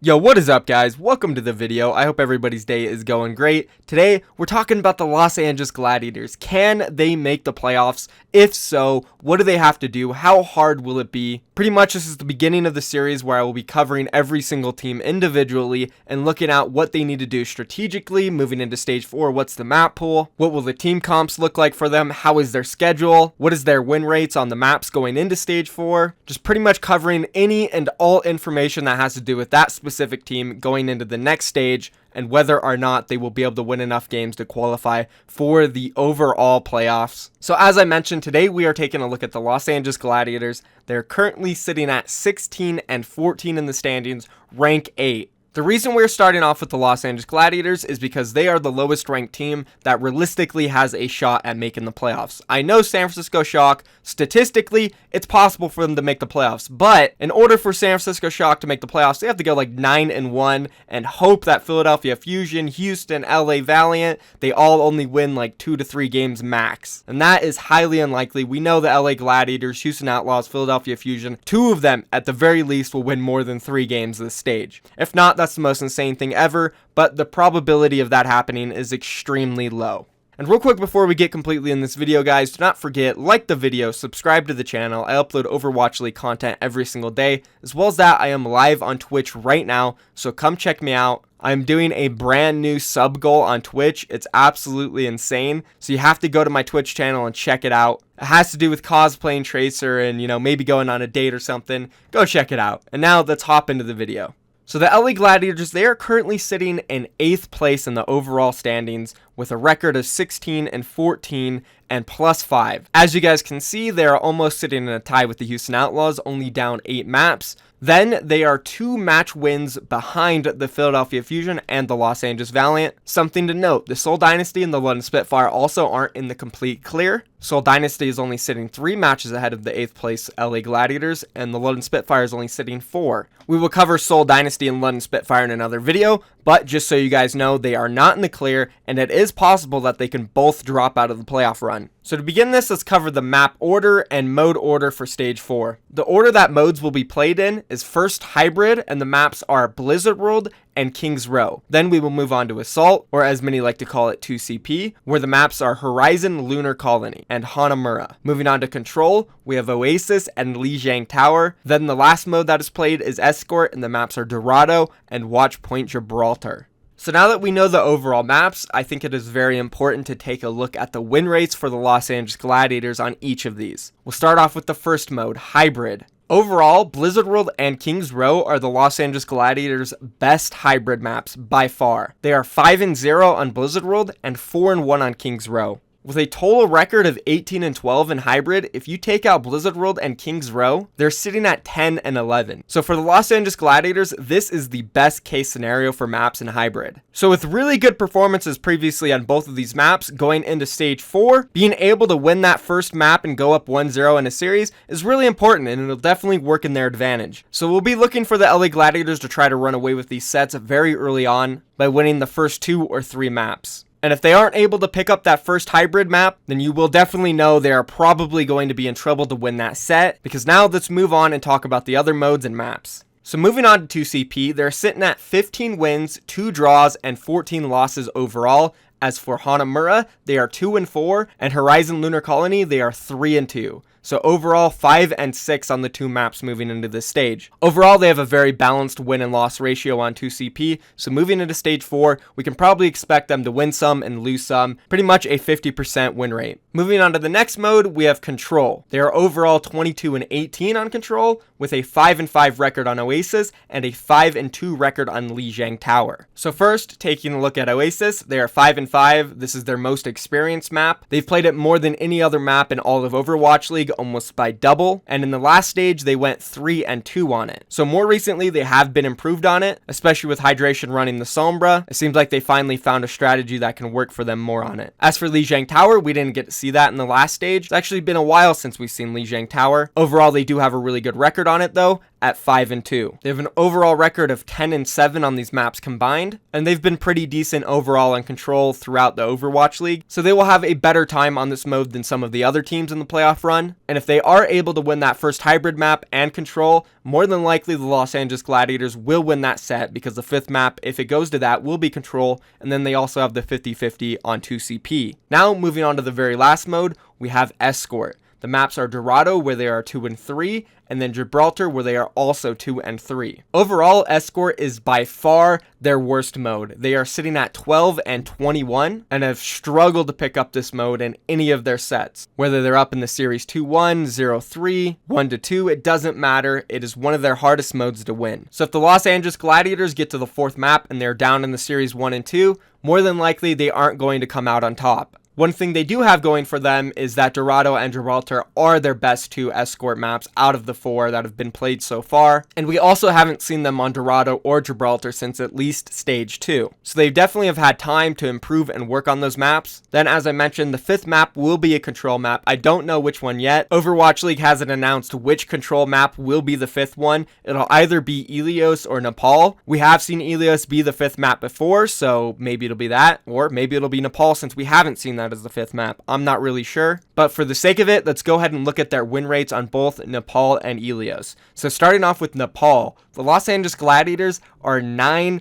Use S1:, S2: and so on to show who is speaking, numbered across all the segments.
S1: Yo, what is up, guys? Welcome to the video. I hope everybody's day is going great. Today, we're talking about the Los Angeles Gladiators. Can they make the playoffs? If so, what do they have to do? How hard will it be? Pretty much this is the beginning of the series where I will be covering every single team individually and looking at what they need to do strategically. Moving into stage 4, what's the map pool? What will the team comps look like for them? How is their schedule? What is their win rates on the maps going into stage 4? Just pretty much covering any and all information that has to do with that specific team going into the next stage and whether or not they will be able to win enough games to qualify for the overall playoffs. So as I mentioned, today we are taking a look at the Los Angeles Gladiators. They're currently sitting at 16 and 14 in the standings, rank 8. The reason we're starting off with the Los Angeles Gladiators is because they are the lowest ranked team that realistically has a shot at making the playoffs. I know San Francisco Shock, statistically, it's possible for them to make the playoffs, but in order for San Francisco Shock to make the playoffs, they have to go like 9-1 and hope that Philadelphia Fusion, Houston, LA Valiant, they all only win like 2 to 3 games max. And that is highly unlikely. We know the LA Gladiators, Houston Outlaws, Philadelphia Fusion, 2 of them at the very least will win more than 3 games this stage. If not, that's the most insane thing ever, but the probability of that happening is extremely low. And real quick before we get completely in this video, guys, do not forget, like the video, subscribe to the channel. I upload Overwatch League content every single day. As well as that, I am live on Twitch right now, so come check me out. I'm doing a brand new sub goal on Twitch. It's absolutely insane. So you have to go to my Twitch channel and check it out. It has to do with cosplaying Tracer and, maybe going on a date or something. Go check it out. And now let's hop into the video. So the LA Gladiators, they are currently sitting in 8th place in the overall standings with a record of 16 and 14 and +5. As you guys can see, they are almost sitting in a tie with the Houston Outlaws, only down 8 maps. Then they are 2 match wins behind the Philadelphia Fusion and the Los Angeles Valiant. Something to note, the Seoul Dynasty and the London Spitfire also aren't in the complete clear. Seoul Dynasty is only sitting 3 matches ahead of the 8th place LA Gladiators, and the London Spitfire is only sitting 4. We will cover Seoul Dynasty and London Spitfire in another video, but just so you guys know, they are not in the clear, and it is possible that they can both drop out of the playoff run. So to begin this, let's cover the map order and mode order for stage 4. The order that modes will be played in is first Hybrid, and the maps are Blizzard World and Kings Row. Then we will move on to Assault, or as many like to call it 2CP, where the maps are Horizon Lunar Colony and Hanamura. Moving on to Control, we have Oasis and Lijiang Tower. Then the last mode that is played is Escort, and the maps are Dorado and Watch Point Gibraltar. So now that we know the overall maps, I think it is very important to take a look at the win rates for the Los Angeles Gladiators on each of these. We'll start off with the first mode, Hybrid. Overall, Blizzard World and Kings Row are the Los Angeles Gladiators' best hybrid maps by far. They are 5-0 on Blizzard World and 4-1 on Kings Row. With a total record of 18-12 in hybrid, if you take out Blizzard World and Kings Row, they're sitting at 10-11. So for the Los Angeles Gladiators, this is the best case scenario for maps in hybrid. So with really good performances previously on both of these maps, going into stage 4, being able to win that first map and go up 1-0 in a series is really important, and it'll definitely work in their advantage. So we'll be looking for the LA Gladiators to try to run away with these sets very early on by winning the first 2 or 3 maps. And if they aren't able to pick up that first hybrid map, then you will definitely know they are probably going to be in trouble to win that set, because now let's move on and talk about the other modes and maps. So moving on to 2CP, they're sitting at 15 wins, 2 draws, and 14 losses overall. As for Hanamura, they are 2-4, and Horizon Lunar Colony, they are 3-2. So overall, 5-6 on the 2 maps moving into this stage. Overall, they have a very balanced win and loss ratio on 2CP, so moving into stage 4, we can probably expect them to win some and lose some, pretty much a 50% win rate. Moving on to the next mode, we have Control. They are overall 22-18 on Control, with a 5-5 record on Oasis, and a 5-2 record on Lijiang Tower. So first, taking a look at Oasis, they are 5-5, this is their most experienced map. They've played it more than any other map in all of Overwatch League, almost by double, and in the last stage they went 3-2 on it. So more recently they have been improved on it, especially with Hydration running the Sombra. It seems like they finally found a strategy that can work for them more on it. As for Lijiang Tower, we didn't get to see that in the last stage. It's actually been a while since we've seen Lijiang Tower. Overall, they do have a really good record on it though, at 5-2. They have an overall record of 10-7 on these maps combined, and they've been pretty decent overall in control throughout the Overwatch League, so they will have a better time on this mode than some of the other teams in the playoff run. And if they are able to win that first hybrid map and control, more than likely the Los Angeles Gladiators will win that set, because the 5th map, if it goes to that, will be control, and then they also have the 50-50 on 2CP. Now, moving on to the very last mode, we have Escort. The maps are Dorado, where they are 2-3, and then Gibraltar, where they are also 2-3. Overall, Escort is by far their worst mode. They are sitting at 12-21 and have struggled to pick up this mode in any of their sets. Whether they're up in the series 2-1, 0-3, 1-2, it doesn't matter. It is one of their hardest modes to win. So if the Los Angeles Gladiators get to the 4th map and they're down in the series 1 and 2, more than likely they aren't going to come out on top. One thing they do have going for them is that Dorado and Gibraltar are their best 2 Escort maps out of the 4 that have been played so far, and we also haven't seen them on Dorado or Gibraltar since at least Stage 2. So they definitely have had time to improve and work on those maps. Then, as I mentioned, the 5th map will be a control map. I don't know which one yet. Overwatch League hasn't announced which control map will be the 5th one. It'll either be Ilios or Nepal. We have seen Ilios be the 5th map before, so maybe it'll be that, or maybe it'll be Nepal since we haven't seen that as the 5th map. I'm not really sure, but for the sake of it, let's go ahead and look at their win rates on both Nepal and Ilios. So starting off with Nepal, the Los Angeles Gladiators are 9-1.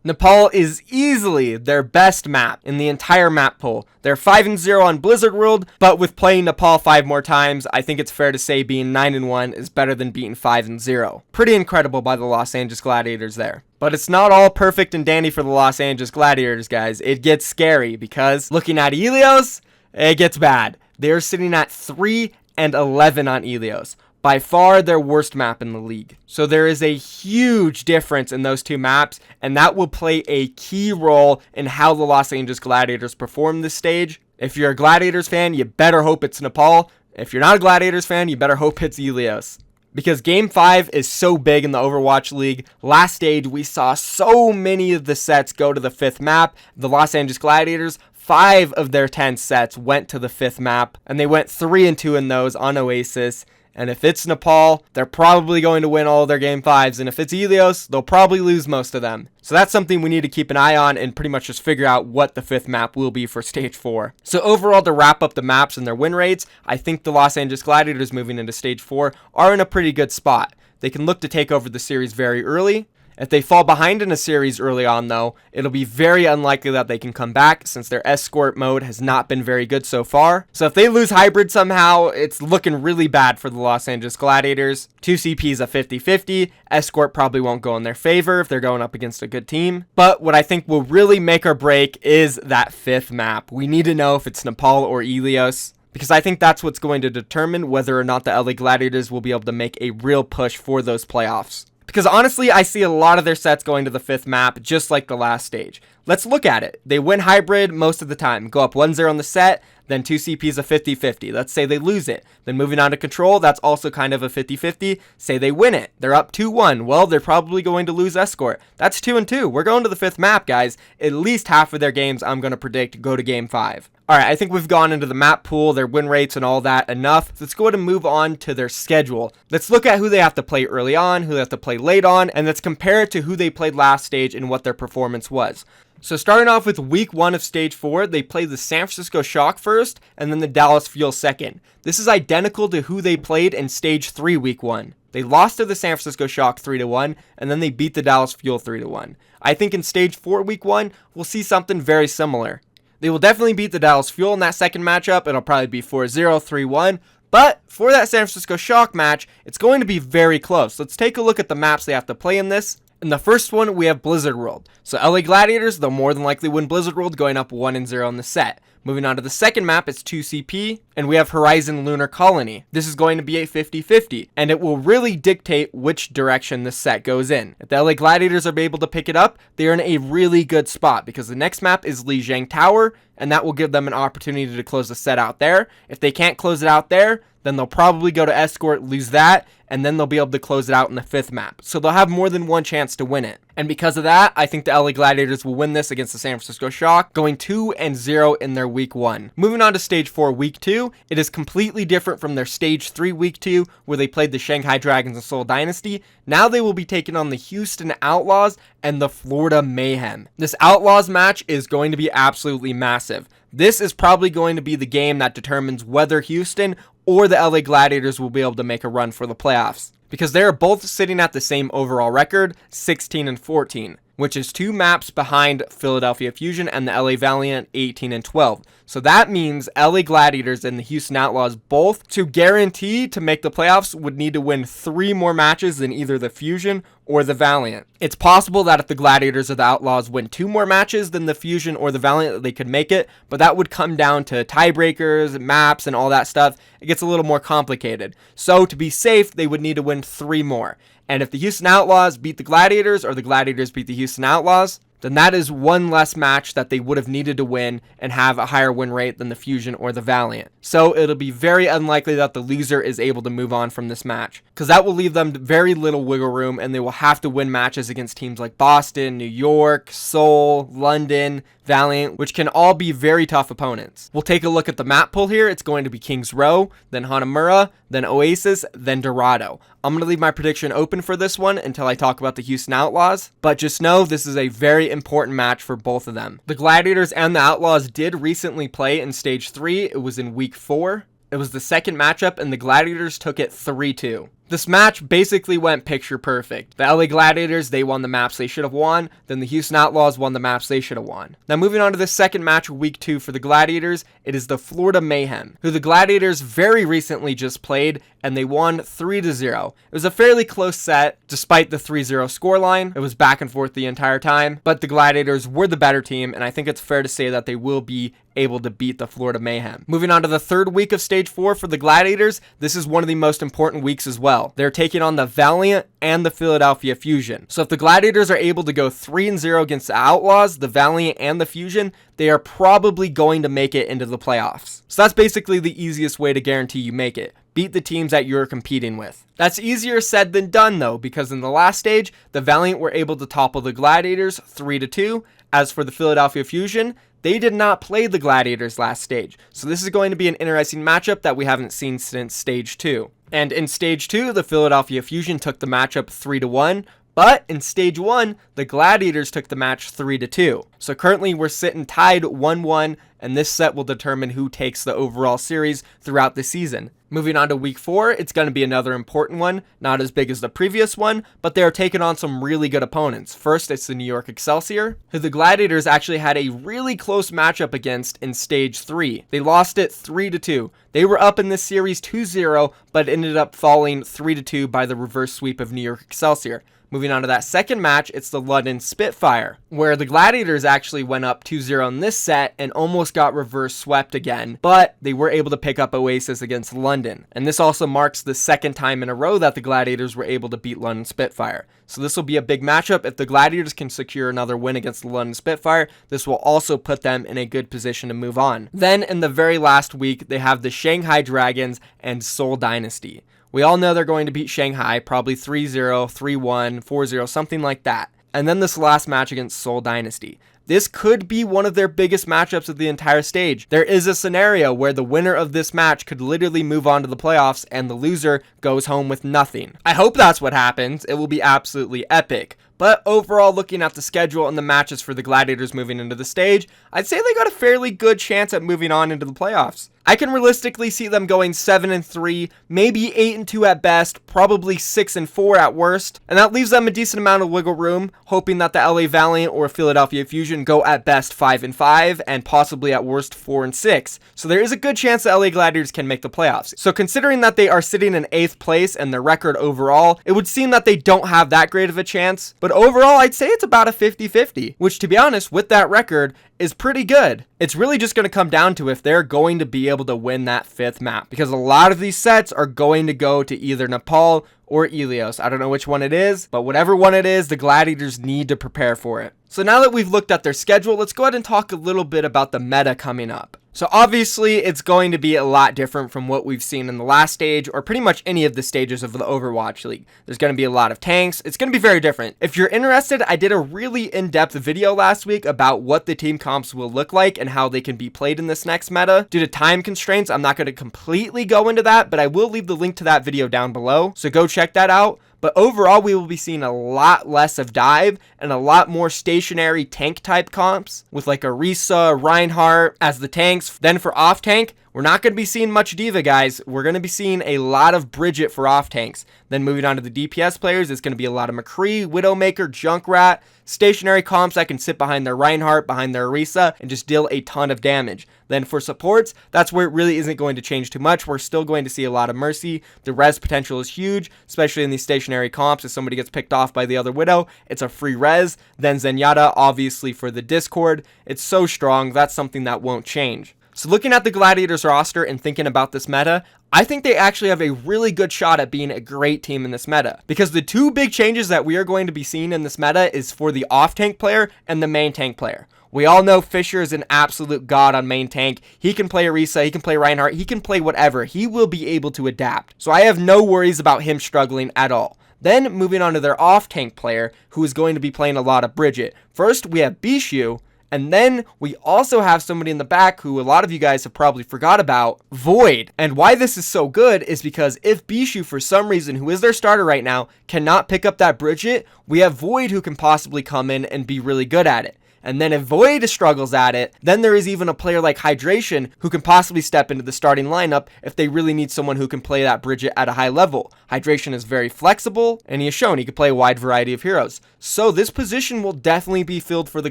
S1: Nepal is easily their best map in the entire map pool. They're 5-0 on Blizzard World, but with playing Nepal 5 more times, I think it's fair to say being 9-1 is better than being 5-0. Pretty incredible by the Los Angeles Gladiators there. But it's not all perfect and dandy for the Los Angeles Gladiators, guys. It gets scary because looking at Ilios, it gets bad. They're sitting at 3-11 on Ilios. By far their worst map in the league. So there is a huge difference in those 2 maps, and that will play a key role in how the Los Angeles Gladiators perform this stage. If you're a Gladiators fan, you better hope it's Nepal. If you're not a Gladiators fan, you better hope it's Ilios. Because Game 5 is so big in the Overwatch League. Last stage, we saw so many of the sets go to the 5th map. The Los Angeles Gladiators, 5 of their 10 sets went to the 5th map, and they went 3-2 in those on Oasis. And if it's Nepal, they're probably going to win all of their Game 5s. And if it's Ilios, they'll probably lose most of them. So that's something we need to keep an eye on and pretty much just figure out what the 5th map will be for Stage 4. So overall, to wrap up the maps and their win rates, I think the Los Angeles Gladiators moving into Stage 4 are in a pretty good spot. They can look to take over the series very early. If they fall behind in a series early on, though, it'll be very unlikely that they can come back since their Escort mode has not been very good so far. So if they lose Hybrid somehow, it's looking really bad for the Los Angeles Gladiators. 2CP is a 50-50. Escort probably won't go in their favor if they're going up against a good team. But what I think will really make or break is that 5th map. We need to know if it's Nepal or Ilios, because I think that's what's going to determine whether or not the LA Gladiators will be able to make a real push for those playoffs. Because honestly, I see a lot of their sets going to the 5th map, just like the last stage. Let's look at it. They win Hybrid most of the time. Go up 1-0 on the set, then 2CP is a 50-50. Let's say they lose it. Then moving on to Control, that's also kind of a 50-50. Say they win it. They're up 2-1. Well, they're probably going to lose Escort. That's 2-2. We're going to the 5th map, guys. At least half of their games, I'm going to predict, go to Game 5. Alright, I think we've gone into the map pool, their win rates and all that enough. Let's go ahead and move on to their schedule. Let's look at who they have to play early on, who they have to play late on, and let's compare it to who they played last stage and what their performance was. So starting off with week 1 of stage 4, they played the San Francisco Shock first, and then the Dallas Fuel second. This is identical to who they played in stage 3 week 1. They lost to the San Francisco Shock 3-1, and then they beat the Dallas Fuel 3-1. I think in stage 4 week 1, we'll see something very similar. They will definitely beat the Dallas Fuel in that second matchup. It'll probably be 4-0, 3-1. But for that San Francisco Shock match, it's going to be very close. Let's take a look at the maps they have to play in this. In the first one, we have Blizzard World. So LA Gladiators, they'll more than likely win Blizzard World, going up 1-0 in the set. Moving on to the second map, it's 2CP, and we have Horizon Lunar Colony. This is going to be a 50-50, and it will really dictate which direction this set goes in. If the LA Gladiators are able to pick it up, they are in a really good spot, because the next map is Lijiang Tower, and that will give them an opportunity to close the set out there. If they can't close it out there, then they'll probably go to Escort, lose that, and then they'll be able to close it out in the 5th map. So they'll have more than one chance to win it. And because of that, I think the LA Gladiators will win this against the San Francisco Shock, going 2-0 in their week 1. Moving on to stage 4 week 2, it is completely different from their stage 3 week 2, where they played the Shanghai Dragons and Seoul Dynasty. Now they will be taking on the Houston Outlaws and the Florida Mayhem. This Outlaws match is going to be absolutely massive. This is probably going to be the game that determines whether Houston or the LA Gladiators will be able to make a run for the playoffs, because they are both sitting at the same overall record, 16-14, which is 2 maps behind Philadelphia Fusion and the LA Valiant, 18-12. So that means LA Gladiators and the Houston Outlaws both, to guarantee to make the playoffs, would need to win 3 more matches than either the Fusion or the Valiant. It's possible that if the Gladiators or the Outlaws win 2 more matches than the Fusion or the Valiant, they could make it, but that would come down to tiebreakers, maps, and all that stuff. It gets a little more complicated. So to be safe, they would need to win 3 more. And if the Houston Outlaws beat the Gladiators or the Gladiators beat the Houston Outlaws, then that is 1 less match that they would have needed to win and have a higher win rate than the Fusion or the Valiant. So it'll be very unlikely that the loser is able to move on from this match, because that will leave them very little wiggle room, and they will have to win matches against teams like Boston, New York, Seoul, London, Valiant, which can all be very tough opponents. We'll take a look at the map pool here. It's going to be Kings Row, then Hanamura, then Oasis, then Dorado. I'm going to leave my prediction open for this one until I talk about the Houston Outlaws, but just know this is a very important match for both of them. The Gladiators and the Outlaws did recently play in stage 3. It was in week 4. It was the second matchup, and the Gladiators took it 3-2. This match basically went picture perfect. The LA Gladiators, they won the maps they should have won. Then the Houston Outlaws won the maps they should have won. Now moving on to the second match of week 2 for the Gladiators, it is the Florida Mayhem, who the Gladiators very recently just played, and they won 3-0. It was a fairly close set, despite the 3-0 scoreline. It was back and forth the entire time, but the Gladiators were the better team, and I think it's fair to say that they will be able to beat the Florida Mayhem. Moving on to the third week of stage 4 for the Gladiators, this is one of the most important weeks as well. They're taking on the Valiant and the Philadelphia Fusion. So if the Gladiators are able to go 3-0 against the Outlaws, the Valiant, and the Fusion, they are probably going to make it into the playoffs. So that's basically the easiest way to guarantee you make it. Beat the teams that you're competing with. That's easier said than done though, because in the last stage, the Valiant were able to topple the Gladiators 3-2. As for the Philadelphia Fusion, they did not play the Gladiators last stage. So this is going to be an interesting matchup that we haven't seen since stage 2. And in stage 2, the Philadelphia Fusion took the matchup 3-1. But in stage 1, the Gladiators took the match 3-2. So currently we're sitting tied 1-1, and this set will determine who takes the overall series throughout the season. Moving on to week 4, it's going to be another important one, not as big as the previous one, but they are taking on some really good opponents. First, it's the New York Excelsior, who the Gladiators actually had a really close matchup against in stage 3. They lost it 3-2. They were up in this series 2-0, but ended up falling 3-2 by the reverse sweep of New York Excelsior. Moving on to that second match, it's the London Spitfire, where the Gladiators actually went up 2-0 in this set and almost got reverse swept again, but they were able to pick up Oasis against London. And this also marks the second time in a row that the Gladiators were able to beat London Spitfire. So this will be a big matchup. If the Gladiators can secure another win against the London Spitfire, this will also put them in a good position to move on. Then in the very last week, they have the Shanghai Dragons and Seoul Dynasty. We all know they're going to beat Shanghai, probably 3-0, 3-1, 4-0, something like that. And then this last match against Seoul Dynasty. This could be one of their biggest matchups of the entire stage. There is a scenario where the winner of this match could literally move on to the playoffs and the loser goes home with nothing. I hope that's what happens. It will be absolutely epic. But overall, looking at the schedule and the matches for the Gladiators moving into the stage, I'd say they got a fairly good chance at moving on into the playoffs. I can realistically see them going 7-3, maybe 8-2 at best, probably 6-4 at worst, and that leaves them a decent amount of wiggle room, hoping that the LA Valiant or Philadelphia Fusion go at best 5-5 and possibly at worst 4-6. So there is a good chance the LA Gladiators can make the playoffs. So considering that they are sitting in 8th place and their record overall, it would seem that they don't have that great of a chance, but overall I'd say it's about a 50-50, which to be honest, with that record, is pretty good. It's really just going to come down to if they're going to be able to win that 5th map, because a lot of these sets are going to go to either Nepal or Ilios. I don't know which one it is, but whatever one it is, the Gladiators need to prepare for it. So now that we've looked at their schedule, let's go ahead and talk a little bit about the meta coming up. So obviously, it's going to be a lot different from what we've seen in the last stage, or pretty much any of the stages of the Overwatch League. There's going to be a lot of tanks. It's going to be very different. If you're interested, I did a really in-depth video last week about what the team comps will look like and how they can be played in this next meta. Due to time constraints, I'm not going to completely go into that, but I will leave the link to that video down below, so go check that out. But overall, we will be seeing a lot less of dive and a lot more stationary tank type comps with like Orisa, Reinhardt as the tanks. Then for off tank, we're not going to be seeing much Diva, guys. We're going to be seeing a lot of Bridget for off tanks. Then moving on to the DPS players, it's going to be a lot of McCree, Widowmaker, Junkrat, stationary comps that can sit behind their Reinhardt, behind their Orisa, and just deal a ton of damage. Then for supports, that's where it really isn't going to change too much. We're still going to see a lot of Mercy. The res potential is huge, especially in these stationary comps. If somebody gets picked off by the other Widow, it's a free res. Then Zenyatta, obviously for the Discord. It's so strong, that's something that won't change. So looking at the Gladiators roster and thinking about this meta, I think they actually have a really good shot at being a great team in this meta. Because the two big changes that we are going to be seeing in this meta is for the off-tank player and the main tank player. We all know Fisher is an absolute god on main tank. He can play Orisa, he can play Reinhardt, he can play whatever. He will be able to adapt. So I have no worries about him struggling at all. Then moving on to their off-tank player, who is going to be playing a lot of Bridget. First, we have Bishu. And then we also have somebody in the back who a lot of you guys have probably forgot about, Void. And why this is so good is because if Bishu, for some reason, who is their starter right now, cannot pick up that Bridget, we have Void who can possibly come in and be really good at it. And then if Void struggles at it, then there is even a player like Hydration who can possibly step into the starting lineup if they really need someone who can play that Bridget at a high level. Hydration is very flexible, and he has shown he can play a wide variety of heroes. So this position will definitely be filled for the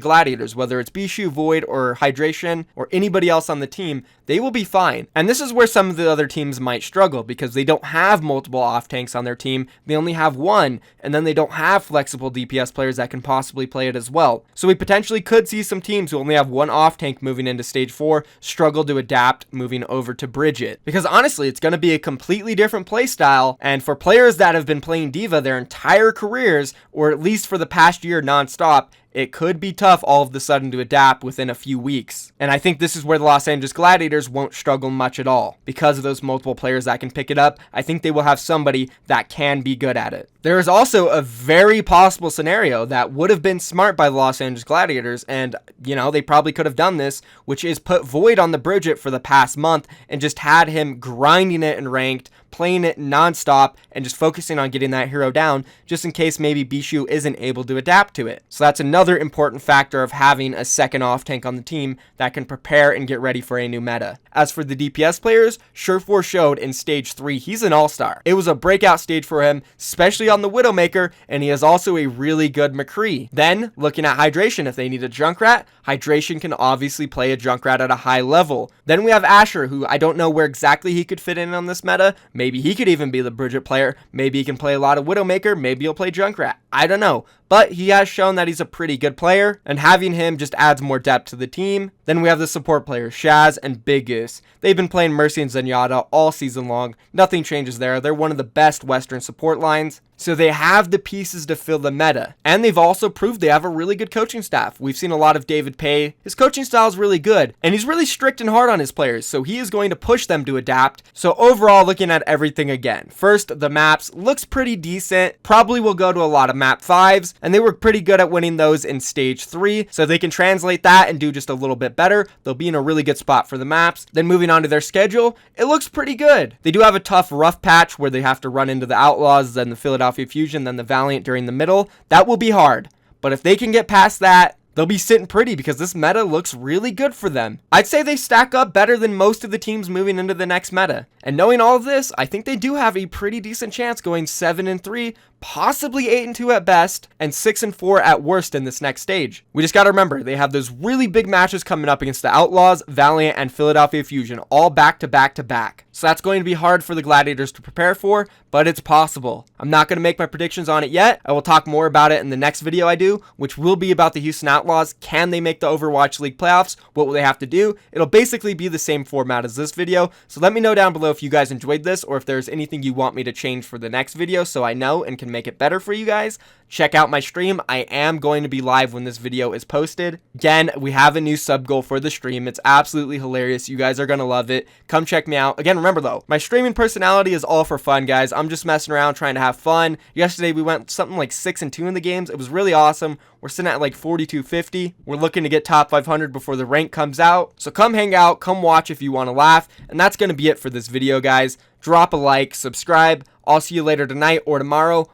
S1: Gladiators, whether it's Bishu, Void, or Hydration, or anybody else on the team, they will be fine. And this is where some of the other teams might struggle, because they don't have multiple off-tanks on their team, they only have one, and then they don't have flexible DPS players that can possibly play it as well. So we potentially could see some teams who only have one off tank moving into stage 4 struggle to adapt moving over to Bridget, because honestly it's going to be a completely different play style, and for players that have been playing Diva their entire careers, or at least for the past year non-stop, it could be tough all of a sudden to adapt within a few weeks. And I think this is where the Los Angeles Gladiators won't struggle much at all. Because of those multiple players that can pick it up, I think they will have somebody that can be good at it. There is also a very possible scenario that would have been smart by the Los Angeles Gladiators, and you know, they probably could have done this, which is put Void on the Bridget for the past month and just had him grinding it in ranked, playing it non-stop, and just focusing on getting that hero down, just in case maybe Bishu isn't able to adapt to it. So that's another important factor of having a second off-tank on the team that can prepare and get ready for a new meta. As for the DPS players, Surefour showed in stage 3 he's an all-star. It was a breakout stage for him, especially on the Widowmaker, and he is also a really good McCree. Then, looking at Hydration, if they need a Junkrat, Hydration can obviously play a Junkrat at a high level. Then we have Asher, who I don't know where exactly he could fit in on this meta. Maybe he could even be the Bridget player. Maybe he can play a lot of Widowmaker. Maybe he'll play Junkrat. I don't know. But he has shown that he's a pretty good player, and having him just adds more depth to the team. Then we have the support players, Shaz and Big Goose. They've been playing Mercy and Zenyatta all season long. Nothing changes there. They're one of the best Western support lines. So they have the pieces to fill the meta. And they've also proved they have a really good coaching staff. We've seen a lot of David Pay. His coaching style is really good, and he's really strict and hard on his players, so he is going to push them to adapt. So overall, looking at everything again. First, the maps looks pretty decent. Probably will go to a lot of map 5s, and they were pretty good at winning those in stage 3. So if they can translate that and do just a little bit better, they'll be in a really good spot for the maps. Then moving on to their schedule, it looks pretty good. They do have a tough rough patch where they have to run into the Outlaws, then the Philadelphia Fusion, then the Valiant during the middle. That will be hard, but if they can get past that, they'll be sitting pretty because this meta looks really good for them. I'd say they stack up better than most of the teams moving into the next meta. And knowing all of this, I think they do have a pretty decent chance going 7-3, possibly 8-2 at best, and 6-4 at worst in this next stage. We just gotta remember, they have those really big matches coming up against the Outlaws, Valiant, and Philadelphia Fusion, all back to back to back. So that's going to be hard for the Gladiators to prepare for, but it's possible. I'm not going to make my predictions on it yet. I will talk more about it in the next video I do, which will be about the Houston Outlaws. Can they make the Overwatch League playoffs? What will they have to do? It'll basically be the same format as this video, so let me know down below if you guys enjoyed this or if there's anything you want me to change for the next video so I know and can make it better for you guys. Check out my stream. I am going to be live when this video is posted. Again, we have a new sub goal for the stream. It's absolutely hilarious. You guys are going to love it. Come check me out. Again, remember though, my streaming personality is all for fun, guys. I'm just messing around trying to have fun. Yesterday, we went something like 6-2 in the games. It was really awesome. We're sitting at like 4250. We're looking to get top 500 before the rank comes out. So come hang out, come watch if you want to laugh. And that's going to be it for this video, guys. Drop a like, subscribe. I'll see you later tonight or tomorrow